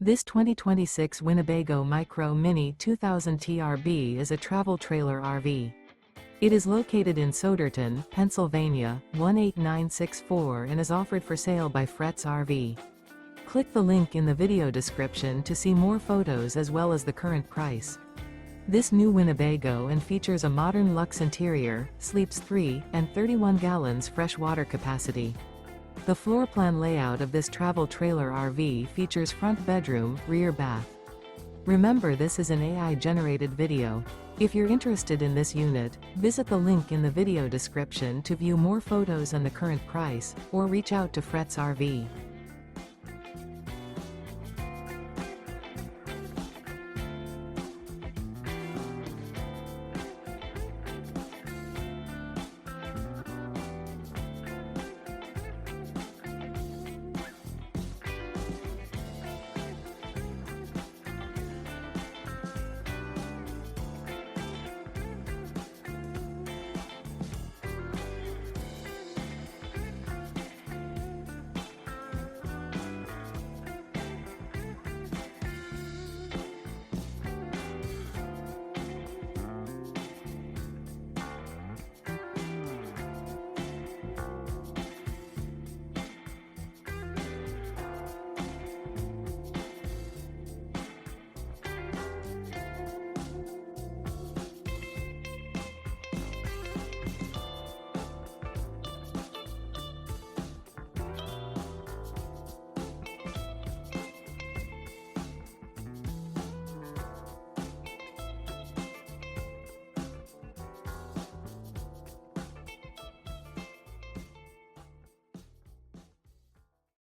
This 2026 Winnebago Micro Mini 2000 TRB is a travel trailer RV. It is located in Souderton, Pennsylvania, 18964 and is offered for sale by Fretz RV. Click the link in the video description to see more photos as well as the current price. This new Winnebago and features a modern luxe interior, sleeps 3 and 31 gallons fresh water capacity. The floor plan layout of this travel trailer RV features front bedroom, rear bath. Remember, this is an AI-generated video. If you're interested in this unit, visit the link in the video description to view more photos and the current price, or reach out to Fretz RV.